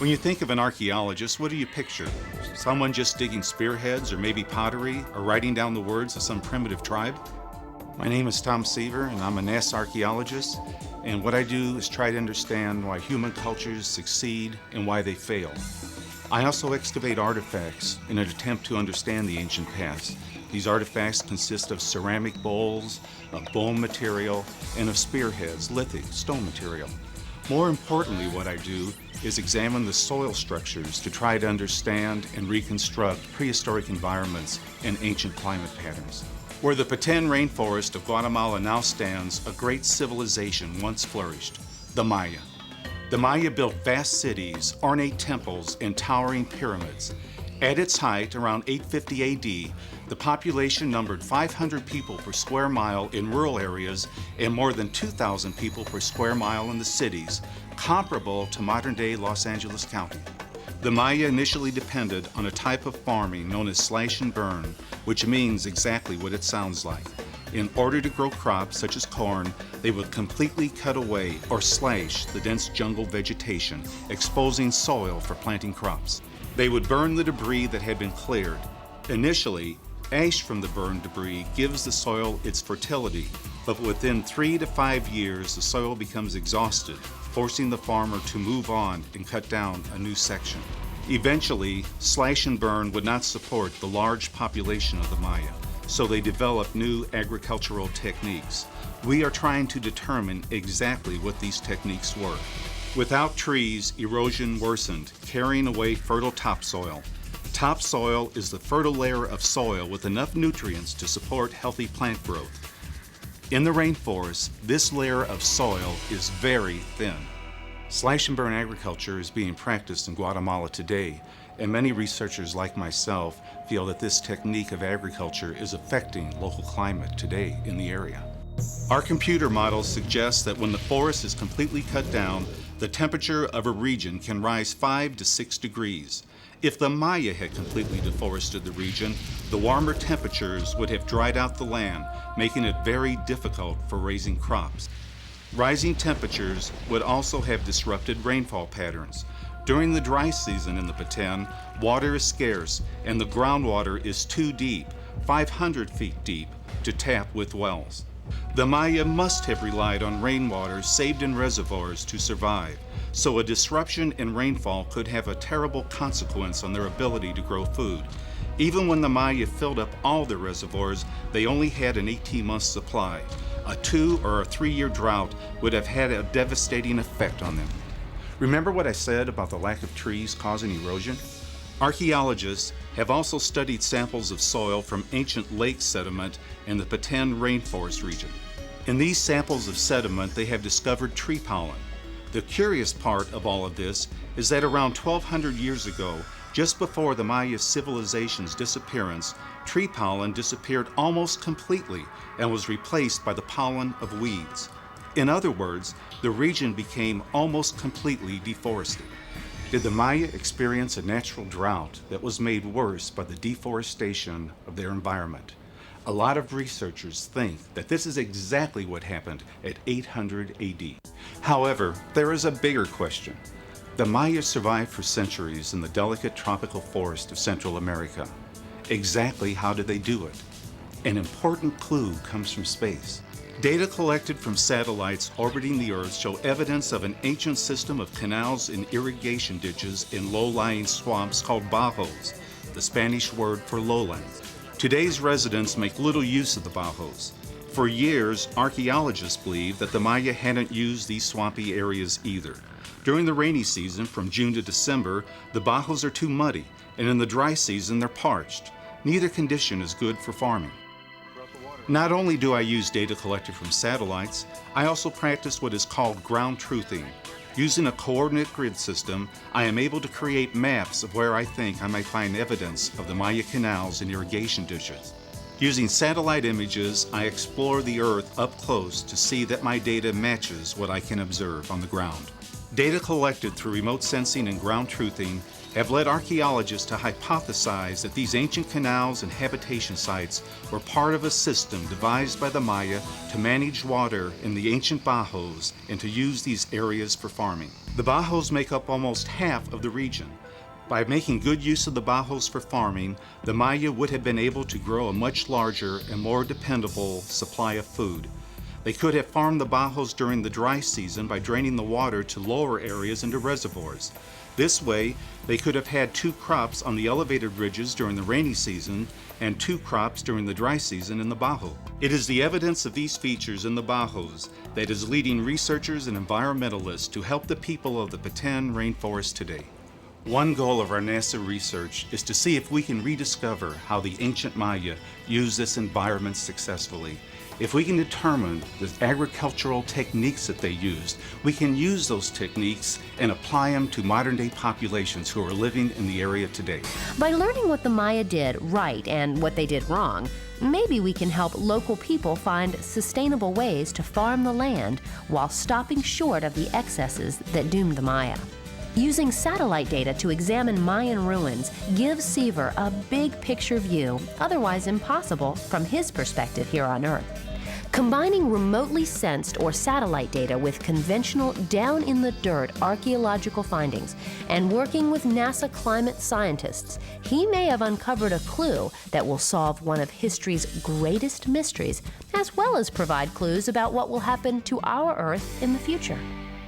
When you think of an archaeologist, what do you picture? Someone just digging spearheads or maybe pottery or writing down the words of some primitive tribe? My name is Tom Seaver and I'm a NASA archaeologist, and what I do is try to understand why human cultures succeed and why they fail. I also excavate artifacts in an attempt to understand the ancient past. These artifacts consist of ceramic bowls, of bone material, and of spearheads, lithic, stone material. More importantly, what I do is examine the soil structures to try to understand and reconstruct prehistoric environments and ancient climate patterns. Where the Petén rainforest of Guatemala now stands, a great civilization once flourished, the Maya. The Maya built vast cities, ornate temples, and towering pyramids. At its height, around 850 AD, the population numbered 500 people per square mile in rural areas and more than 2,000 people per square mile in the cities, comparable to modern-day Los Angeles County. The Maya initially depended on a type of farming known as slash and burn, which means exactly what it sounds like. In order to grow crops such as corn, they would completely cut away or slash the dense jungle vegetation, exposing soil for planting crops. They would burn the debris that had been cleared. Initially, ash from the burned debris gives the soil its fertility, but within 3 to 5 years, the soil becomes exhausted, forcing the farmer to move on and cut down a new section. Eventually, slash and burn would not support the large population of the Maya, so they developed new agricultural techniques. We are trying to determine exactly what these techniques were. Without trees, erosion worsened, carrying away fertile topsoil. Topsoil is the fertile layer of soil with enough nutrients to support healthy plant growth. In the rainforest, this layer of soil is very thin. Slash and burn agriculture is being practiced in Guatemala today, and many researchers like myself feel that this technique of agriculture is affecting local climate today in the area. Our computer models suggest that when the forest is completely cut down, the temperature of a region can rise 5 to 6 degrees. If the Maya had completely deforested the region, the warmer temperatures would have dried out the land, making it very difficult for raising crops. Rising temperatures would also have disrupted rainfall patterns. During the dry season in the Petén, water is scarce and the groundwater is too deep, 500 feet deep, to tap with wells. The Maya must have relied on rainwater saved in reservoirs to survive, so a disruption in rainfall could have a terrible consequence on their ability to grow food. Even when the Maya filled up all their reservoirs, they only had an 18-month supply. A 2 or a 3-year drought would have had a devastating effect on them. Remember what I said about the lack of trees causing erosion? Archaeologists have also studied samples of soil from ancient lake sediment in the Petén rainforest region. In these samples of sediment, they have discovered tree pollen. The curious part of all of this is that around 1,200 years ago, just before the Maya civilization's disappearance, tree pollen disappeared almost completely and was replaced by the pollen of weeds. In other words, the region became almost completely deforested. Did the Maya experience a natural drought that was made worse by the deforestation of their environment? A lot of researchers think that this is exactly what happened at 800 AD. However, there is a bigger question. The Maya survived for centuries in the delicate tropical forest of Central America. Exactly how did they do it? An important clue comes from space. Data collected from satellites orbiting the Earth show evidence of an ancient system of canals and irrigation ditches in low-lying swamps called bajos, the Spanish word for lowlands. Today's residents make little use of the bajos. For years, archaeologists believe that the Maya hadn't used these swampy areas either. During the rainy season, from June to December, the bajos are too muddy, and in the dry season, they're parched. Neither condition is good for farming. Not only do I use data collected from satellites, I also practice what is called ground truthing. Using a coordinate grid system, I am able to create maps of where I think I might find evidence of the Maya canals and irrigation ditches. Using satellite images, I explore the Earth up close to see that my data matches what I can observe on the ground. Data collected through remote sensing and ground truthing have led archaeologists to hypothesize that these ancient canals and habitation sites were part of a system devised by the Maya to manage water in the ancient Bajos and to use these areas for farming. The Bajos make up almost half of the region. By making good use of the Bajos for farming, the Maya would have been able to grow a much larger and more dependable supply of food. They could have farmed the Bajos during the dry season by draining the water to lower areas into reservoirs. This way, they could have had 2 crops on the elevated ridges during the rainy season and 2 crops during the dry season in the Bajo. It is the evidence of these features in the Bajos that is leading researchers and environmentalists to help the people of the Petén rainforest today. One goal of our NASA research is to see if we can rediscover how the ancient Maya used this environment successfully. If we can determine the agricultural techniques that they used, we can use those techniques and apply them to modern-day populations who are living in the area today. By learning what the Maya did right and what they did wrong, maybe we can help local people find sustainable ways to farm the land while stopping short of the excesses that doomed the Maya. Using satellite data to examine Mayan ruins gives Seaver a big picture view, otherwise impossible from his perspective here on Earth. Combining remotely sensed or satellite data with conventional down-in-the-dirt archaeological findings and working with NASA climate scientists, he may have uncovered a clue that will solve one of history's greatest mysteries, as well as provide clues about what will happen to our Earth in the future.